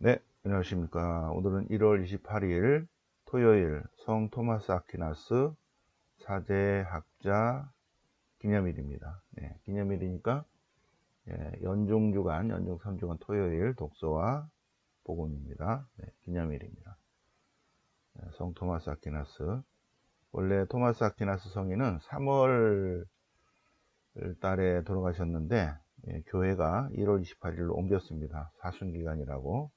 네, 안녕하십니까. 오늘은 1월 28일 토요일 성 토마스 아퀴나스 사제학자 기념일입니다. 네, 기념일이니까 연중주간, 연중 3주간 토요일 독서와 복음입니다. 네, 기념일입니다. 성 토마스 아퀴나스. 원래 토마스 아퀴나스 성인은 3월 달에 돌아가셨는데 교회가 1월 28일로 옮겼습니다. 사순기간이라고.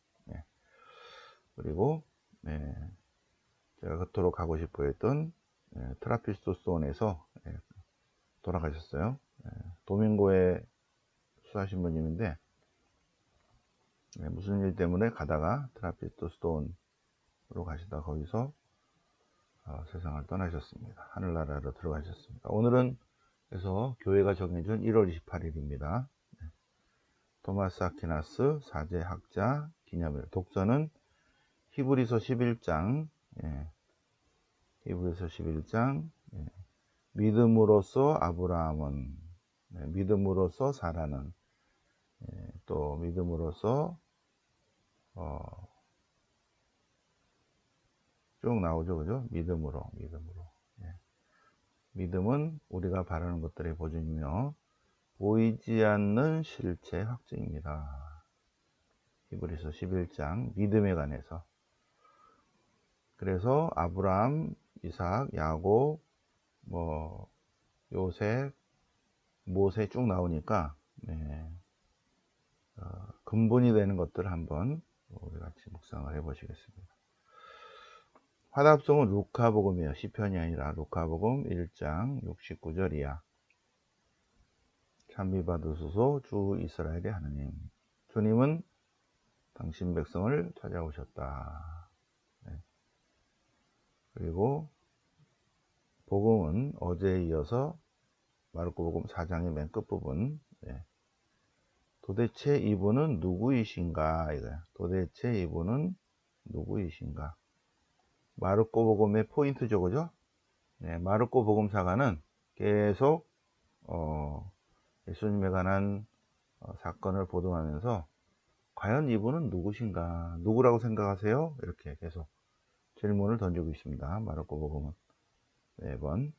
그리고 제가 그토록 가고 싶어 했던 트라피스토스원에서 돌아가셨어요. 도밍고에 수하신분님인데 무슨 일 때문에 가다가 트라피스토스원으로 가시다 거기서 세상을 떠나셨습니다. 하늘나라로 들어가셨습니다. 오늘은 그래서 교회가 정해준 1월 28일입니다. 토마스 아퀴나스 사제학자 기념일. 독서는 히브리서 11장, 히브리서 11장, 믿음으로써 아브라함은, 믿음으로써 사라는, 또 믿음으로써 쭉 나오죠, 그죠? 믿음으로. 믿음은 우리가 바라는 것들의 보증이며 보이지 않는 실체 확증입니다. 히브리서 11장 믿음에 관해서. 그래서 아브라함, 이삭, 야곱, 요셉, 모세 쭉 나오니까 근본이 되는 것들 한번 우리 같이 묵상을 해 보시겠습니다. 화답송은 루카복음이에요. 시편이 아니라 루카복음 1장 69절 이하. 찬미받으소서 주 이스라엘의 하느님. 주님은 당신 백성을 찾아오셨다. 그리고 복음은 어제에 이어서 마르코복음 4장의 맨 끝부분. 도대체 이분은 누구이신가? 이거야. 도대체 이분은 누구이신가? 마르코복음의 포인트죠, 그죠? 마르코 복음사가는 계속 예수님에 관한 사건을 보도하면서 과연 이분은 누구신가? 누구라고 생각하세요? 이렇게 계속 질문을 던지고 있습니다. 마르코 복음은 매번.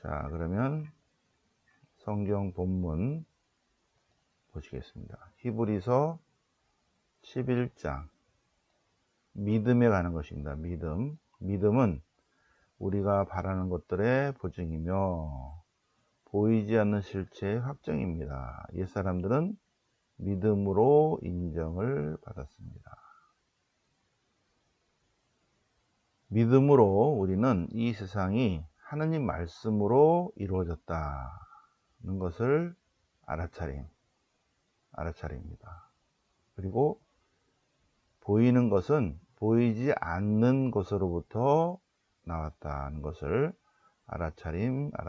자, 그러면 성경 본문 보시겠습니다. 히브리서 11장 믿음에 관한 것입니다. 믿음은 우리가 바라는 것들의 보증이며 보이지 않는 실체의 확정입니다. 옛사람들은 믿음으로 인정을 받았습니다. 믿음으로 우리는 이 세상이 하느님 말씀으로 이루어졌다는 것을 알아차립니다. 그리고 보이는 것은 보이지 않는 것으로부터 나왔다는 것을 알아차립니다.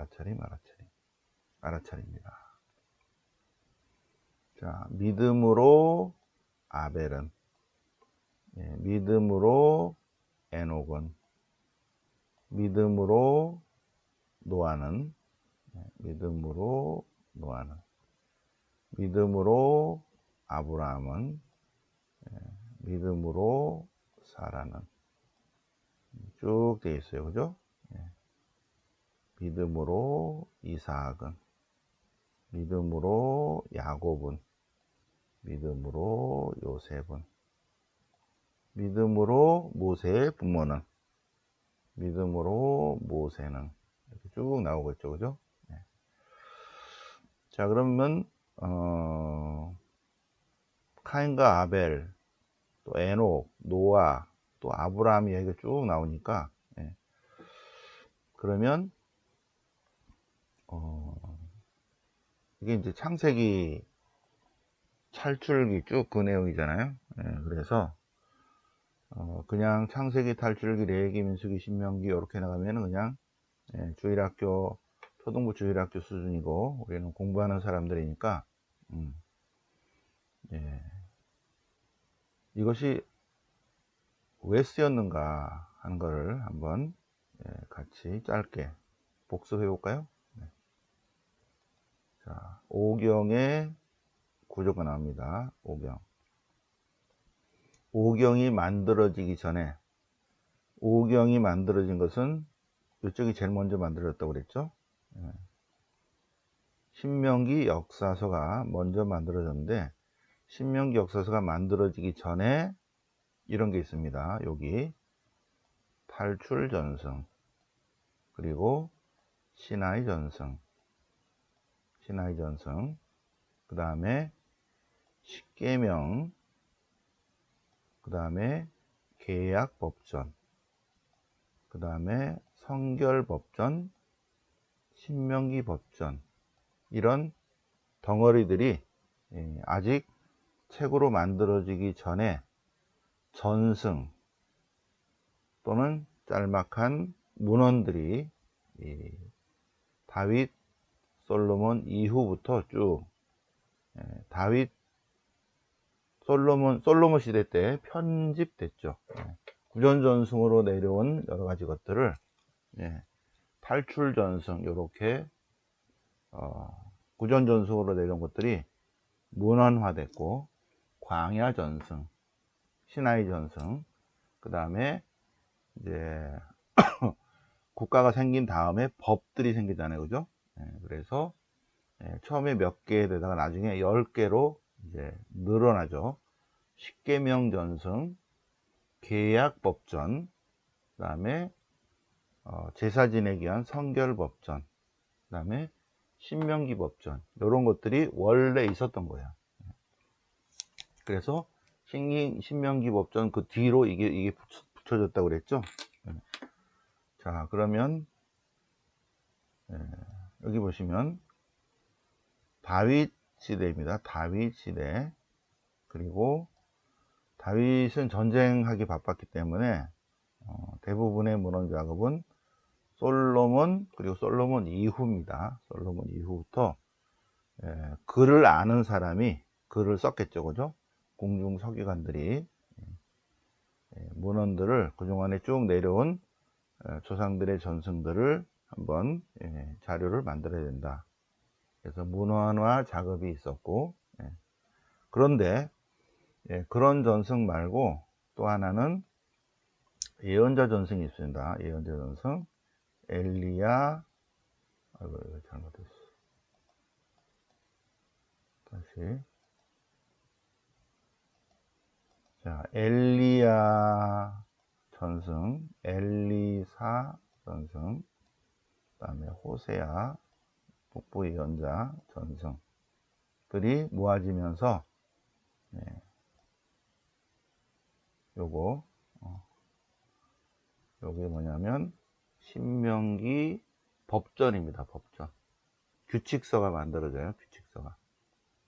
자, 믿음으로 아벨은, 믿음으로 에녹은, 믿음으로 노아는, 믿음으로 아브라함은, 믿음으로 사라는 쭉 되어 있어요. 그죠? 믿음으로 이삭은, 믿음으로 야곱은, 믿음으로 요셉은, 믿음으로 모세의 부모는, 믿음으로 모세는, 이렇게 쭉 나오고 있죠. 그죠? 자, 그러면 카인과 아벨, 또 에녹, 노아, 또 아브라함 이야기가 쭉 나오니까 그러면 이게 이제 창세기 탈출기 쭉 그 내용이잖아요. 그래서 그냥 창세기, 탈출기, 레위기, 민수기, 신명기 이렇게 나가면은 그냥 주일학교, 초등부 주일학교 수준이고 우리는 공부하는 사람들이니까 이것이 왜 쓰였는가 하는 거를 한번 같이 짧게 복습해 볼까요? 자, 오경의 구조가 나옵니다. 오경. 오경이 만들어지기 전에, 오경이 만들어진 것은 이쪽이 제일 먼저 만들어졌다고 그랬죠. 신명기 역사서가 먼저 만들어졌는데, 신명기 역사서가 만들어지기 전에 이런 게 있습니다. 여기 탈출전승, 그리고 신하의전승, 그 다음에 십계명, 그 다음에 계약법전, 그 다음에 성결법전, 신명기법전, 이런 덩어리들이 아직 책으로 만들어지기 전에 전승 또는 짤막한 문헌들이 다윗, 솔로몬 이후부터 쭉 다윗, 솔로몬 시대 때 편집됐죠. 구전전승으로 내려온 여러 가지 것들을 탈출전승, 요렇게 구전전승으로 내려온 것들이 문헌화됐고, 광야전승, 신하의전승, 그 다음에 이제 국가가 생긴 다음에 법들이 생기잖아요, 그죠? 그래서 처음에 몇 개 되다가 나중에 10개로 이제 늘어나죠. 십계명 전승, 계약법전, 그 다음에 제사 지내기 위한 성결법전, 그 다음에 신명기법전, 이런 것들이 원래 있었던 거예요. 그래서 신명기법전 그 뒤로 이게 붙여졌다고 그랬죠. 자, 그러면 여기 보시면 다윗 시대입니다. 다윗 시대. 그리고 다윗은 전쟁하기 바빴기 때문에 대부분의 문헌 작업은 솔로몬, 그리고 솔로몬 이후입니다. 솔로몬 이후부터 글을 아는 사람이 글을 썼겠죠, 그죠? 공중 서기관들이 문헌들을 그동안에 쭉 내려온 조상들의 전승들을 한번 자료를 만들어야 된다. 그래서 문헌화 작업이 있었고, 그런데 그런 전승 말고 또 하나는 예언자 전승이 있습니다. 예언자 전승, 엘리야, 아이고, 이거 잘못했어. 다시. 자, 엘리야 전승, 엘리사 전승, 그 다음에 호세아, 북부 예언자 전승들이 모아지면서 요게 뭐냐면 신명기 법전입니다. 법전. 규칙서가 만들어져요. 규칙서가.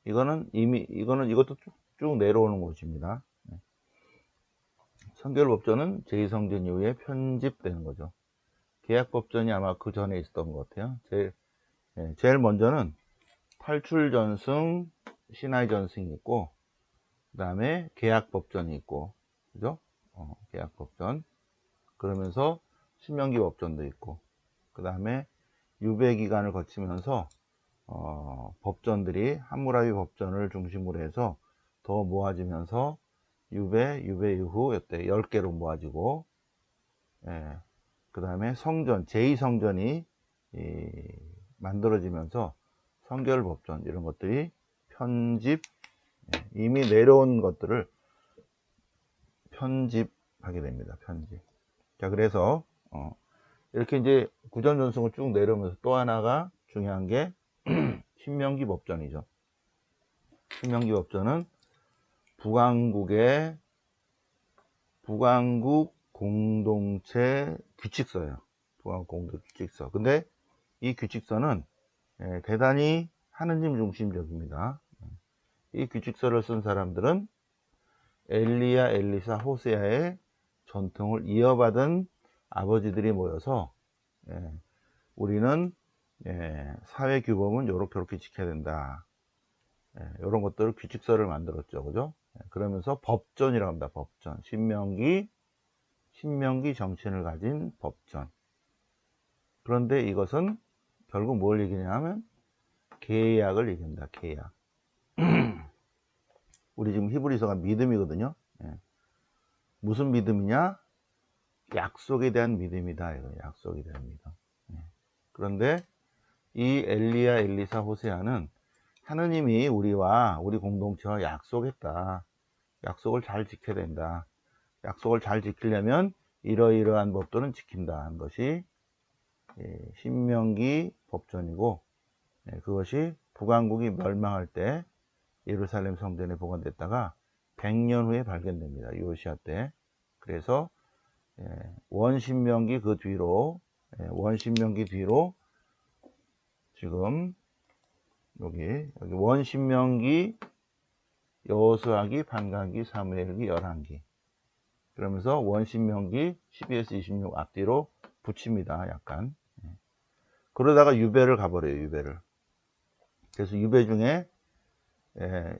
이것도 쭉 내려오는 곳입니다. 성결법전은 제2성전 이후에 편집되는 거죠. 계약법전이 아마 그 전에 있었던 것 같아요. 제일 먼저는 탈출전승, 신하의전승이 있고, 그 다음에 계약법전이 있고, 그죠? 계약법전. 그러면서 신명기법전도 있고, 그 다음에 유배기간을 거치면서 법전들이 함무라비 법전을 중심으로 해서 더 모아지면서 유배 이후 이때 10개로 모아지고, 그 다음에 성전, 제2성전이 만들어지면서 성결법전 이런 것들이 이미 내려온 것들을 편집하게 됩니다. 편집. 자, 그래서 이렇게 이제 구전전승을 쭉 내려오면서 또 하나가 중요한 게 신명기법전이죠. 신명기법전은 북왕국 공동체 규칙서예요. 북왕국 공동체 규칙서. 근데 이 규칙서는 대단히 하느님 중심적입니다. 이 규칙서를 쓴 사람들은 엘리야, 엘리사, 호세아의 전통을 이어받은 아버지들이 모여서 우리는 사회 규범은 요렇게 지켜야 된다. 이런 것들을 규칙서를 만들었죠. 그죠? 그러면서 법전이라고 합니다. 법전. 신명기 정신을 가진 법전. 그런데 이것은 결국 뭘 얘기냐면 계약을 얘기합니다. 계약. 우리 지금 히브리서가 믿음이거든요. 무슨 믿음이냐? 약속에 대한 믿음이다. 이거 약속에 대한 믿음. 그런데 이 엘리야, 엘리사, 호세아는 하느님이 우리와 우리 공동체와 약속했다. 약속을 잘 지켜야 된다. 약속을 잘 지키려면 이러이러한 법들은 지킨다 하는 것이 신명기 법전이고, 그것이 북왕국이 멸망할 때 예루살렘 성전에 보관됐다가 100년 후에 발견됩니다. 요시야 때. 그래서 원신명기 그 뒤로, 원신명기 뒤로 지금 여기 원신명기, 여호수아기, 반강기, 사무엘기, 열왕기, 그러면서 원신명기 12에서 26 앞뒤로 붙입니다. 약간. 그러다가 유배를 가버려요. 유배를. 그래서 유배 중에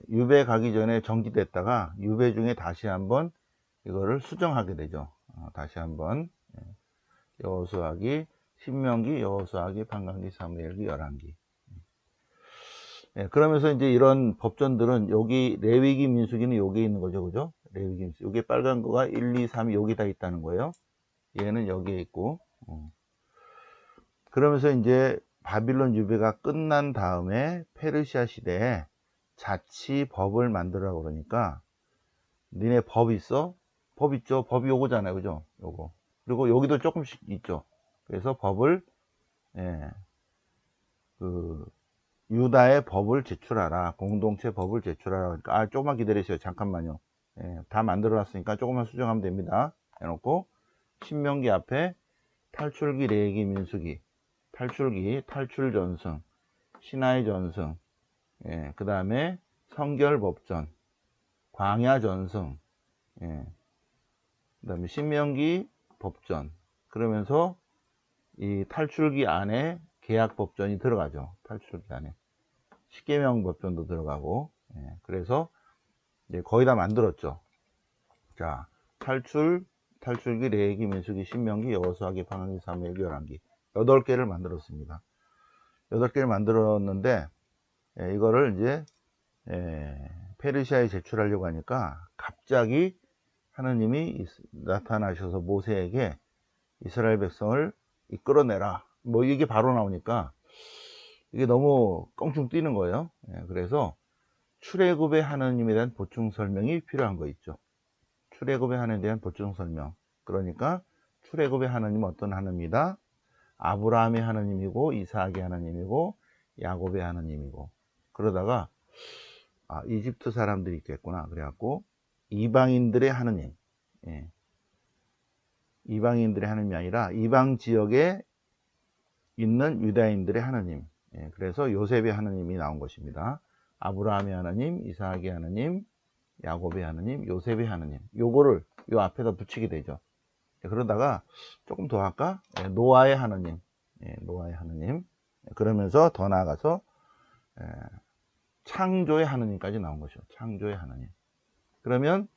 유배 가기 전에 정지됐다가 유배 중에 다시 한번 이거를 수정하게 되죠. 다시 한번 여호수아기, 신명기, 여호수아기, 반강기, 사무엘기, 열왕기. 그러면서 이제 이런 법전들은 여기 레위기, 민수기는 여기 있는 거죠. 그죠? 레위기, 민수기. 여기 빨간 거가 1, 2, 3이 여기 다 있다는 거예요. 얘는 여기에 있고. 그러면서 이제 바빌론 유배가 끝난 다음에 페르시아 시대에 자치 법을 만들라고 그러니까, 니네 법 있어? 법 있죠. 법이 요거잖아요. 그죠? 요거. 그리고 여기도 조금씩 있죠. 그래서 법을, 유다의 법을 제출하라. 공동체 법을 제출하라. 그러니까, 조금만 기다리세요. 잠깐만요. 다 만들어 놨으니까 조금만 수정하면 됩니다. 해놓고, 신명기 앞에 탈출기, 레위기, 민수기, 탈출기, 탈출 전승, 신하의 전승, 그 다음에 성결 법전, 광야 전승, 그 다음에 신명기 법전. 그러면서 이 탈출기 안에 계약 법전이 들어가죠. 탈출기 안에 십계명 법전도 들어가고. 그래서 이제 거의 다 만들었죠. 자, 탈출기, 레위기, 민수기, 신명기, 여호수아기, 반강기, 사무엘기, 열왕기 8개를 만들었습니다. 8개를 만들었는데 이거를 이제 페르시아에 제출하려고 하니까 갑자기 하느님이 나타나셔서 모세에게 이스라엘 백성을 이끌어내라. 뭐 이게 바로 나오니까 이게 너무 껑충 뛰는 거예요. 그래서 출애굽의 하느님에 대한 보충 설명이 필요한 거 있죠. 출애굽의 하느님에 대한 보충 설명. 그러니까 출애굽의 하느님은 어떤 하느님이다? 아브라함의 하느님이고, 이삭의 하느님이고, 야곱의 하느님이고. 그러다가 이집트 사람들이 있겠구나. 그래갖고 이방인들의 하느님. 이방인들의 하느님이 아니라 이방 지역에 있는 유다인들의 하느님. 그래서 요셉의 하느님이 나온 것입니다. 아브라함의 하느님, 이삭의 하느님, 야곱의 하느님, 요셉의 하느님. 요거를 요 앞에다 붙이게 되죠. 그러다가 조금 더 할까? 노아의 하느님. 노아의 하느님. 그러면서 더 나아가서 창조의 하느님까지 나온 것이죠. 창조의 하느님. 그러면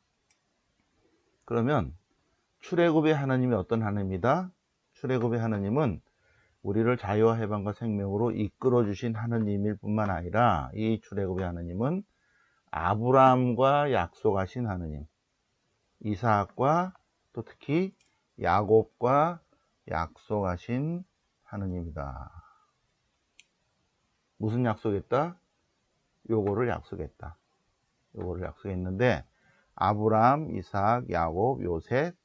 출애굽의 하나님이 어떤 하나님이다? 출애굽의 하나님은 우리를 자유와 해방과 생명으로 이끌어 주신 하나님일 뿐만 아니라, 이 출애굽의 하나님은 아브라함과 약속하신 하나님, 이삭과 또 특히 야곱과 약속하신 하나님이다. 무슨 약속했다? 요거를 약속했다. 요거를 약속했는데, 아브라함, 이삭, 야곱, 요셉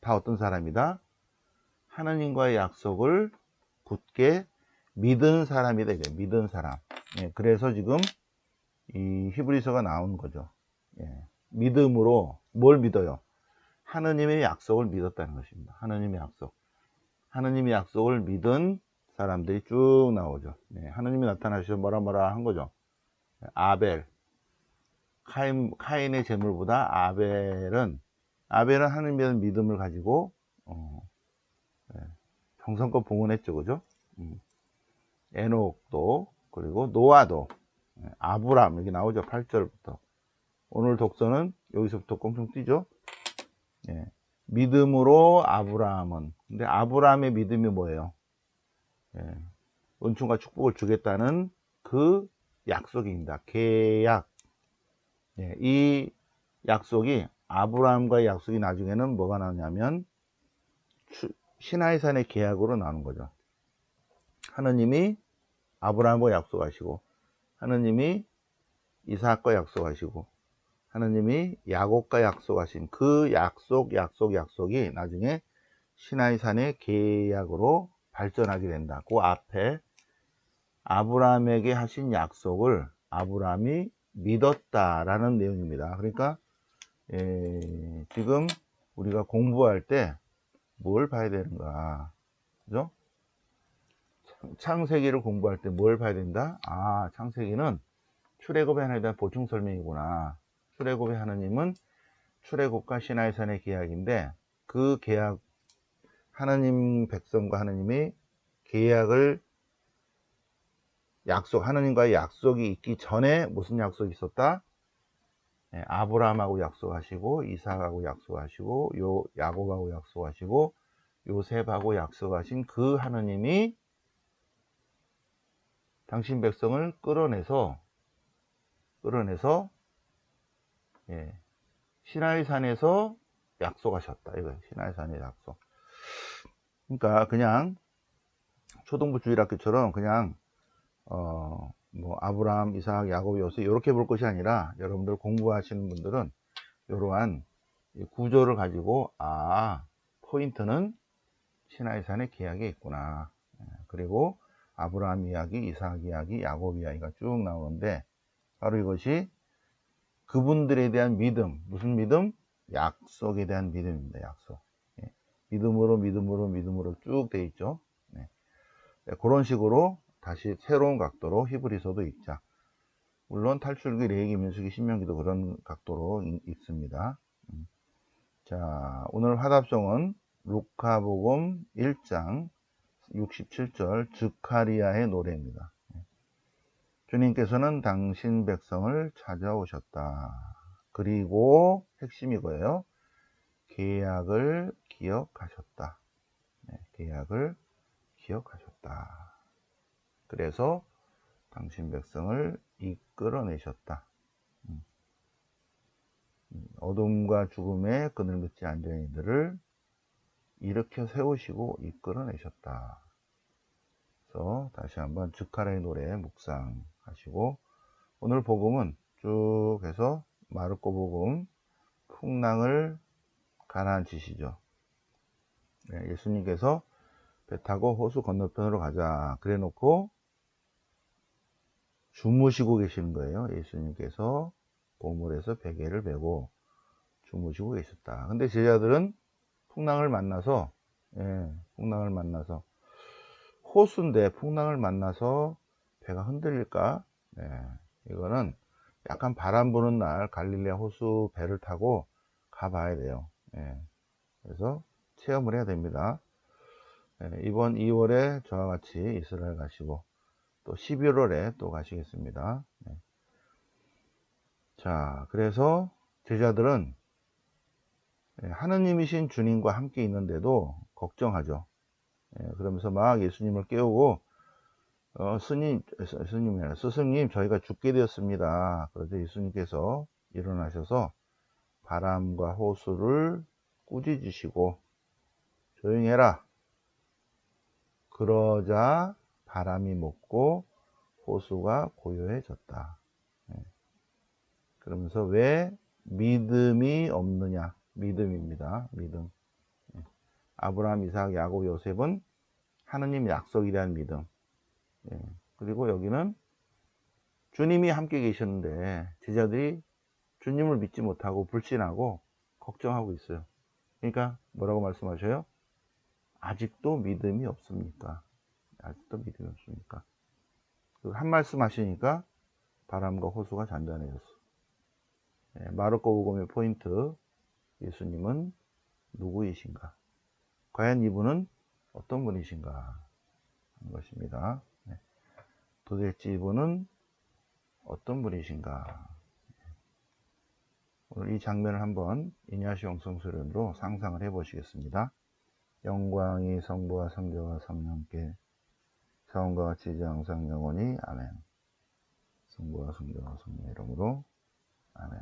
다 어떤 사람이다? 하나님과의 약속을 굳게 믿은 사람이다. 믿은 사람. 그래서 지금 이 히브리서가 나온 거죠. 믿음으로 뭘 믿어요? 하나님의 약속을 믿었다는 것입니다. 하나님의 약속. 하나님의 약속을 믿은 사람들이 쭉 나오죠. 하나님이 나타나셔서 뭐라 한 거죠. 아벨, 카인의 재물보다 아벨은 하나님에 대한 믿음을 가지고 정성껏 봉헌했죠. 그죠? 에녹도, 그리고 노아도, 아브람, 여기 나오죠. 8절부터. 오늘 독서는 여기서부터 꽁충 뛰죠. 믿음으로 아브라함은, 근데 아브라함의 믿음이 뭐예요? 은총과 축복을 주겠다는 그 약속입니다. 계약. 이 약속이 아브라함과의 약속이 나중에는 뭐가 나오냐면 시나이산의 계약으로 나오는 거죠. 하느님이 아브라함과 약속하시고, 하느님이 이삭과 약속하시고, 하느님이 야곱과 약속하신 그 약속이 나중에 시나이산의 계약으로 발전하게 된다. 그 앞에 아브라함에게 하신 약속을 아브라함이 믿었다라는 내용입니다. 그러니까 지금 우리가 공부할 때 뭘 봐야 되는가, 그죠? 창세기를 공부할 때 뭘 봐야 된다? 아, 창세기는 출애굽의 하나님에 대한 보충 설명이구나. 출애굽의 하나님은 출애굽과 시나이산의 계약인데, 그 계약, 하나님 백성과 하나님이 계약을 하나님과의 약속이 있기 전에 무슨 약속이 있었다? 아브라함하고 약속하시고, 이삭하고 약속하시고, 야곱하고 약속하시고, 요셉하고 약속하신 그 하나님이 당신 백성을 끌어내서 시나이산에서 약속하셨다. 이거 시나이산의 약속. 그러니까 그냥 초등부 주일학교처럼 그냥 뭐 아브라함, 이삭, 야곱, 요셉 이렇게 볼 것이 아니라, 여러분들 공부하시는 분들은 이러한 구조를 가지고 포인트는 시나이산의 계약에 있구나. 그리고 아브라함 이야기, 이삭 이야기, 야곱 이야기가 쭉 나오는데, 바로 이것이 그분들에 대한 믿음, 무슨 믿음? 약속에 대한 믿음입니다. 약속. 믿음으로 쭉 돼 있죠. 그런 식으로 다시 새로운 각도로 히브리서도 읽자. 물론 탈출기, 레위기, 민수기, 신명기도 그런 각도로 읽습니다. 자, 오늘 화답성은 루카복음 1장 67절 즈카리아의 노래입니다. 주님께서는 당신 백성을 찾아오셨다. 그리고 핵심이 이거예요. 계약을 기억하셨다. 계약을 기억하셨다. 그래서 당신 백성을 이끌어내셨다. 어둠과 죽음의 그늘 밑에 앉아있는 이들을 일으켜 세우시고 이끌어내셨다. 그래서 다시 한번 즈카리아의 노래 묵상하시고, 오늘 복음은 쭉 해서 마르코 복음 풍랑을 가라앉히시죠. 예수님께서 배 타고 호수 건너편으로 가자 그래 놓고 주무시고 계시는 거예요. 예수님께서 보물에서 베개를 메고 주무시고 계셨다. 근데 제자들은 풍랑을 만나서 호수인데 풍랑을 만나서 배가 흔들릴까? 이거는 약간 바람 부는 날 갈릴레아 호수 배를 타고 가봐야 돼요. 그래서 체험을 해야 됩니다. 이번 2월에 저와 같이 이스라엘 가시고, 또 11월에 또 가시겠습니다. 자, 그래서 제자들은 하느님이신 주님과 함께 있는데도 걱정하죠. 그러면서 막 예수님을 깨우고, 스승님, 저희가 죽게 되었습니다. 그래서 예수님께서 일어나셔서 바람과 호수를 꾸짖으시고, 조용히 해라. 그러자 바람이 묵고 호수가 고요해졌다. 그러면서 왜 믿음이 없느냐? 믿음입니다. 믿음. 아브라함, 이삭, 야곱, 요셉은 하느님 약속에 대한 믿음. 그리고 여기는 주님이 함께 계셨는데 제자들이 주님을 믿지 못하고 불신하고 걱정하고 있어요. 그러니까 뭐라고 말씀하셔요? 아직도 믿음이 없습니까? 아직도 믿음이 없습니까? 한 말씀 하시니까 바람과 호수가 잔잔해졌어. 마르코 복음의 포인트, 예수님은 누구이신가? 과연 이분은 어떤 분이신가 하는 것입니다. 도대체 이분은 어떤 분이신가? 오늘 이 장면을 한번 이냐시 영성수련으로 상상을 해 보시겠습니다. 영광이 성부와 성자와 성령께 처음과 같이 이제 항상 영원히 아멘. 성부와 성자와 성령의 이름으로 아멘.